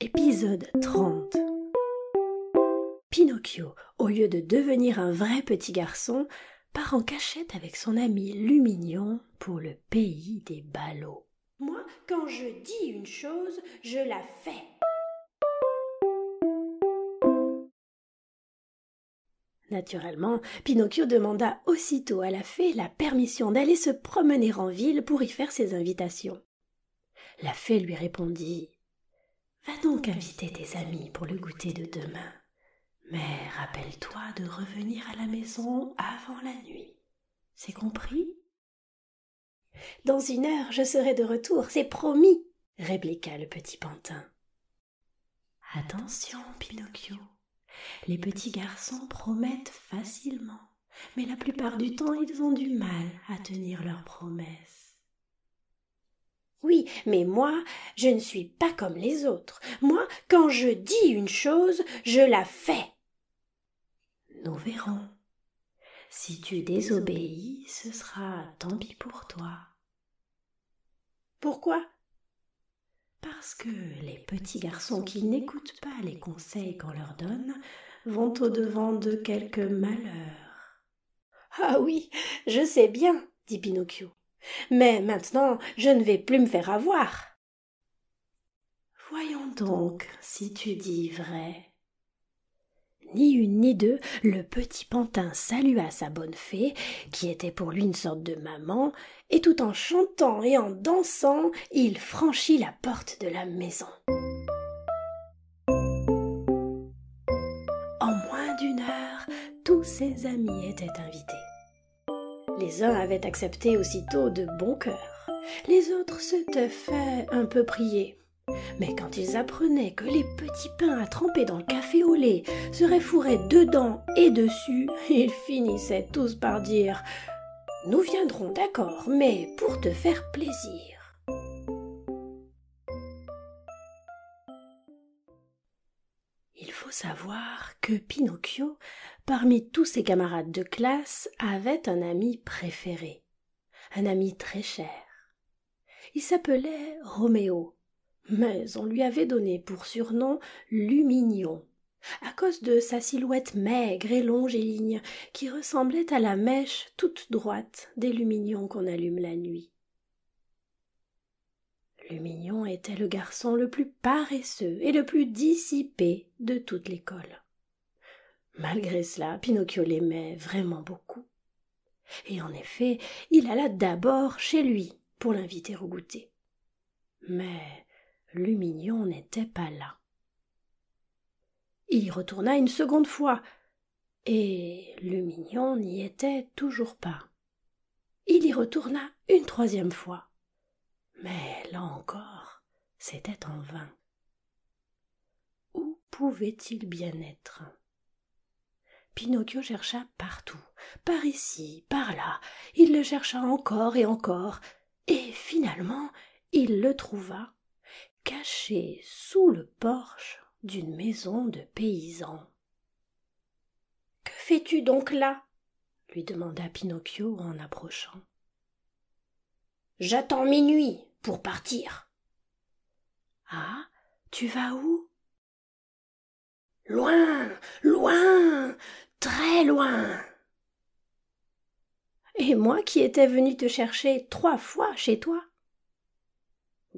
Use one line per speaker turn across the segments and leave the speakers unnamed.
Épisode 30. Pinocchio, au lieu de devenir un vrai petit garçon, part en cachette avec son ami Lumignon pour le pays des ballots. Moi, quand je dis une chose, je la fais. Naturellement, Pinocchio demanda aussitôt à la fée la permission d'aller se promener en ville pour y faire ses invitations. La fée lui répondit « Va donc inviter tes amis pour le goûter de demain. Mais rappelle-toi de revenir à la maison avant la nuit. C'est compris ?»« Dans 1 heure, je serai de retour, c'est promis !» répliqua le petit pantin. « Attention, Pinocchio, les petits garçons promettent facilement, mais la plupart du temps, ils ont du mal à tenir leurs promesses. »« Oui, mais moi, je ne suis pas comme les autres. Moi, quand je dis une chose, je la fais. » « Nous verrons. Si tu désobéis, ce sera tant pis pour toi. »« Pourquoi ?»« Parce que les petits garçons qui n'écoutent pas les conseils qu'on leur donne vont au-devant de quelques malheurs. »« Ah oui, je sais bien, dit Pinocchio. Mais maintenant, je ne vais plus me faire avoir. »« Voyons donc si tu dis vrai. » Ni une ni deux, le petit pantin salua sa bonne fée, qui était pour lui une sorte de maman, et tout en chantant et en dansant, il franchit la porte de la maison. En moins d'1 heure, tous ses amis étaient invités. Les uns avaient accepté aussitôt de bon cœur, les autres s'étaient fait un peu prier. Mais quand ils apprenaient que les petits pains à tremper dans le café au lait seraient fourrés dedans et dessus, ils finissaient tous par dire « Nous viendrons, d'accord, mais pour te faire plaisir. » Il faut savoir que Pinocchio, parmi tous ses camarades de classe, avait un ami préféré, un ami très cher. Il s'appelait Roméo. Mais on lui avait donné pour surnom Lumignon, à cause de sa silhouette maigre et longiligne qui ressemblait à la mèche toute droite des lumignons qu'on allume la nuit. Lumignon était le garçon le plus paresseux et le plus dissipé de toute l'école. Malgré cela, Pinocchio l'aimait vraiment beaucoup. Et en effet, il alla d'abord chez lui pour l'inviter au goûter. Mais Lumignon n'était pas là. Il y retourna une seconde fois, et Lumignon n'y était toujours pas. Il y retourna une 3e fois, mais là encore, c'était en vain. Où pouvait-il bien être? Pinocchio chercha partout, par ici, par là, il le chercha encore, et finalement il le trouva, caché sous le porche d'une maison de paysan. « Que fais-tu donc là ?» lui demanda Pinocchio en approchant. « J'attends minuit pour partir. »« Ah, tu vas où ?»« Loin, loin, très loin. »« Et moi qui étais venu te chercher 3 fois chez toi ?»«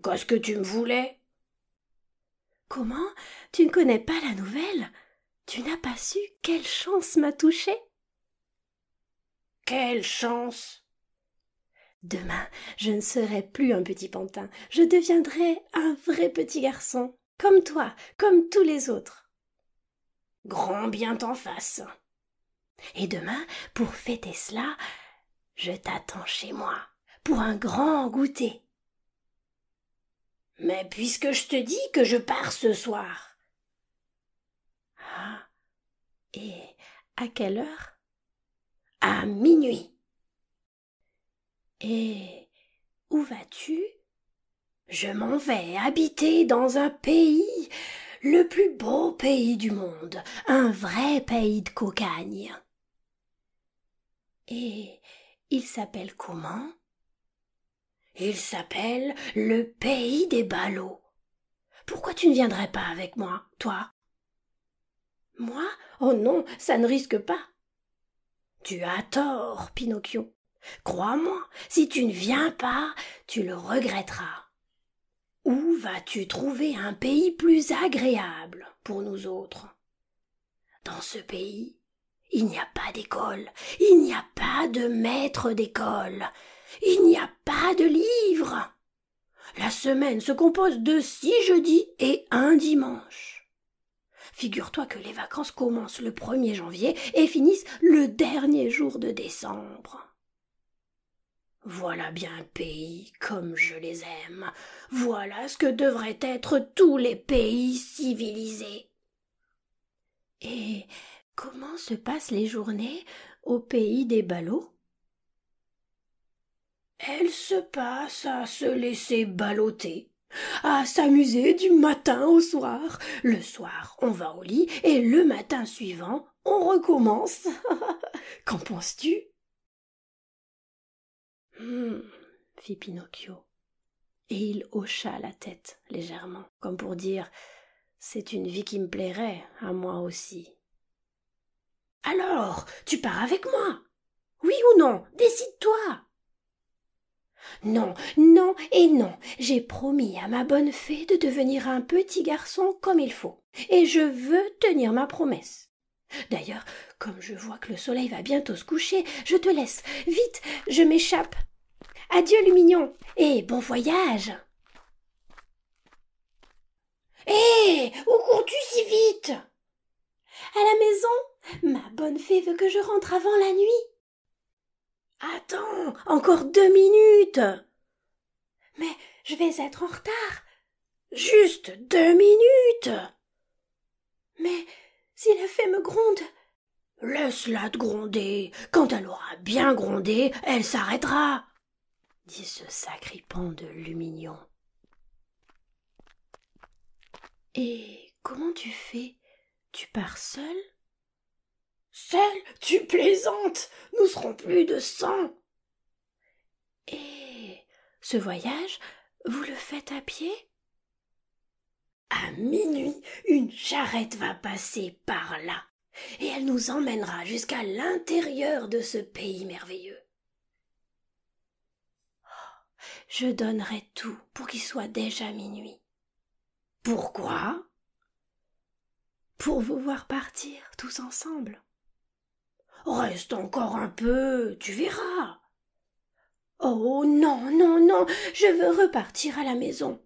Qu'est-ce que tu me voulais ?»« Comment, tu ne connais pas la nouvelle ? Tu n'as pas su quelle chance m'a touchée ? » ?»« Quelle chance ?» ?»« Demain, je ne serai plus un petit pantin, je deviendrai un vrai petit garçon, comme toi, comme tous les autres. »« Grand bien t'en fasse. »« Et demain, pour fêter cela, je t'attends chez moi, pour un grand goûter. »« Mais puisque je te dis que je pars ce soir. »« Ah, et à quelle heure ? » ?»« À minuit. »« Et où vas-tu ? » ?»« Je m'en vais habiter dans un pays, le plus beau pays du monde, un vrai pays de cocagne. »« Et il s'appelle comment ? » ?»« Il s'appelle le pays des ballots. Pourquoi tu ne viendrais pas avec moi, toi? Moi? Oh non, ça ne risque pas. Tu as tort, Pinocchio. Crois-moi, si tu ne viens pas, tu le regretteras. Où vas-tu trouver un pays plus agréable pour nous autres? Dans ce pays, il n'y a pas d'école, il n'y a pas de maître d'école, il n'y a pas de livre. La semaine se compose de 6 jeudis et un dimanche. Figure-toi que les vacances commencent le 1er janvier et finissent le dernier jour de décembre. Voilà bien un pays comme je les aime. Voilà ce que devraient être tous les pays civilisés. Et comment se passent les journées au pays des ballots? Elles se passent à se laisser balloter, à s'amuser du matin au soir. Le soir, on va au lit et le matin suivant, on recommence. Qu'en penses-tu? Fit Pinocchio. Et il hocha la tête légèrement, comme pour dire « C'est une vie qui me plairait, à moi aussi. » Alors, tu pars avec moi? Oui ou non? Décide-toi. Non, non et non. J'ai promis à ma bonne fée de devenir un petit garçon comme il faut. Et je veux tenir ma promesse. D'ailleurs, comme je vois que le soleil va bientôt se coucher, je te laisse. Vite, je m'échappe. Adieu, Lumignon, et bon voyage. Hé, où cours-tu si vite? À la maison, ma bonne fée veut que je rentre avant la nuit. Attends, encore 2 minutes. Mais je vais être en retard. Juste 2 minutes. Mais si la fée me gronde. Laisse-la te gronder. Quand elle aura bien grondé, elle s'arrêtera, dit ce sacripant de Lumignon. Et comment tu fais? Tu pars seul? Seul? Tu plaisantes? Nous serons plus de 100. Et ce voyage, vous le faites à pied? À minuit, une charrette va passer par là, et elle nous emmènera jusqu'à l'intérieur de ce pays merveilleux. Je donnerais tout pour qu'il soit déjà minuit. Pourquoi? Pour vous voir partir tous ensemble. Reste encore un peu, tu verras. Oh non, non, non, je veux repartir à la maison.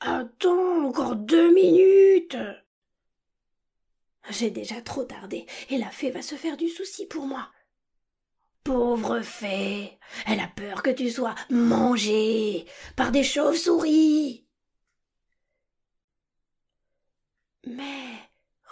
Attends, encore 2 minutes. J'ai déjà trop tardé, et la fée va se faire du souci pour moi. Pauvre fée, elle a peur que tu sois mangée par des chauves-souris. Mais,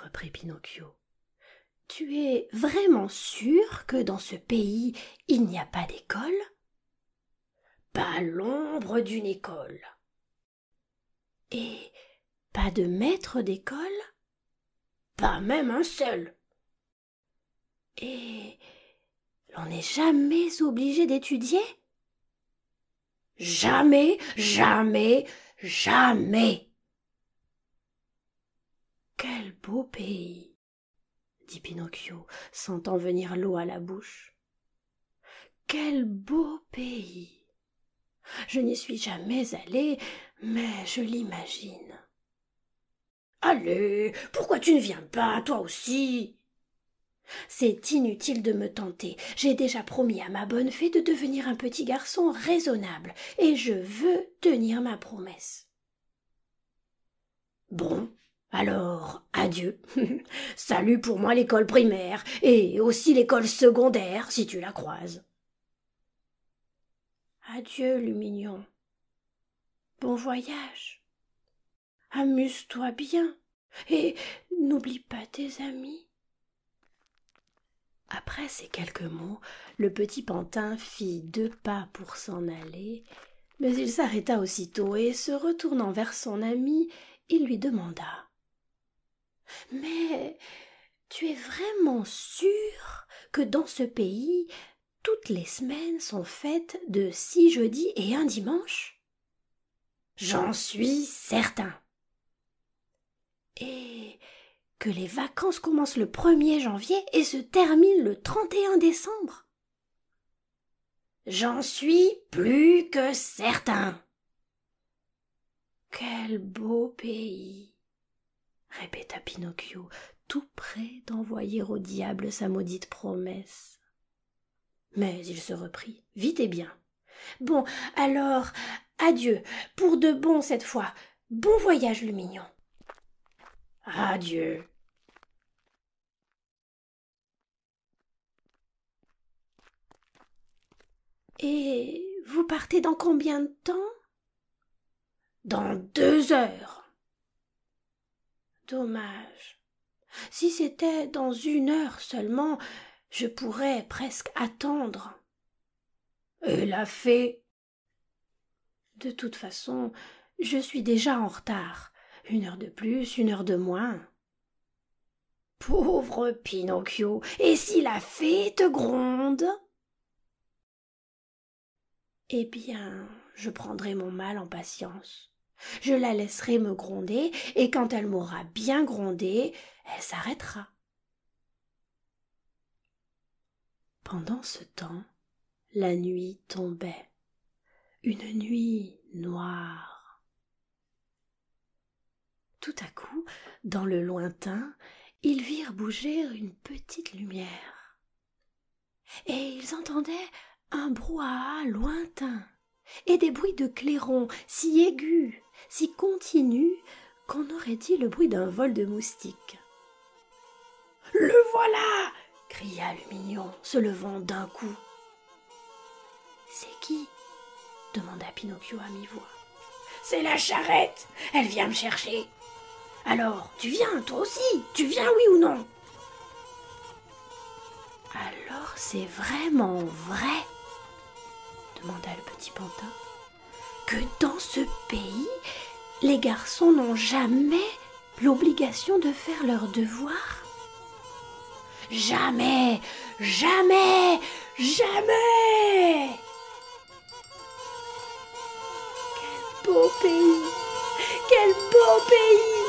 reprit Pinocchio, tu es vraiment sûr que dans ce pays il n'y a pas d'école? Pas l'ombre d'une école. Et pas de maître d'école? Pas même un seul. Et l'on n'est jamais obligé d'étudier? Jamais, jamais, jamais. Quel beau pays, dit Pinocchio, sentant venir l'eau à la bouche. Quel beau pays. Je n'y suis jamais allé, mais je l'imagine. Allez, pourquoi tu ne viens pas, toi aussi? C'est inutile de me tenter. J'ai déjà promis à ma bonne fée de devenir un petit garçon raisonnable, et je veux tenir ma promesse. Bon, alors, adieu. Salut pour moi l'école primaire, et aussi l'école secondaire, si tu la croises. Adieu, Lumignon. Bon voyage. Amuse-toi bien, et n'oublie pas tes amis. Après ces quelques mots, le petit pantin fit 2 pas pour s'en aller, mais il s'arrêta aussitôt et, se retournant vers son ami, il lui demanda « Mais tu es vraiment sûr que dans ce pays, toutes les semaines sont faites de 6 jeudis et un dimanche? » j'en suis certain. Et que les vacances commencent le 1er janvier et se terminent le 31 décembre. J'en suis plus que certain. Quel beau pays, répéta Pinocchio, tout près d'envoyer au diable sa maudite promesse. Mais il se reprit, vite et bien. Bon, alors, adieu, pour de bon cette fois. Bon voyage, le mignon. Adieu. Et vous partez dans combien de temps? Dans 2 heures. Dommage. Si c'était dans 1 heure seulement, je pourrais presque attendre. Et la fée? De toute façon, je suis déjà en retard. 1 heure de plus, 1 heure de moins. Pauvre Pinocchio, et si la fée te gronde? Eh bien, je prendrai mon mal en patience. Je la laisserai me gronder, et quand elle m'aura bien grondé, elle s'arrêtera. Pendant ce temps, la nuit tombait, une nuit noire. Tout à coup, dans le lointain, ils virent bouger une petite lumière. Et ils entendaient un brouhaha lointain, et des bruits de clairons si aigus, si continus, qu'on aurait dit le bruit d'un vol de moustiques. « Le voilà !» cria le mignon, se levant d'un coup. « C'est qui ?» demanda Pinocchio à mi-voix. « C'est la charrette, elle vient me chercher. Alors, tu viens, toi aussi, tu viens, oui ou non ?» « Alors c'est vraiment vrai, demanda le petit pantin, que dans ce pays, les garçons n'ont jamais l'obligation de faire leurs devoirs? Jamais, jamais, jamais! Quel beau pays! Quel beau pays!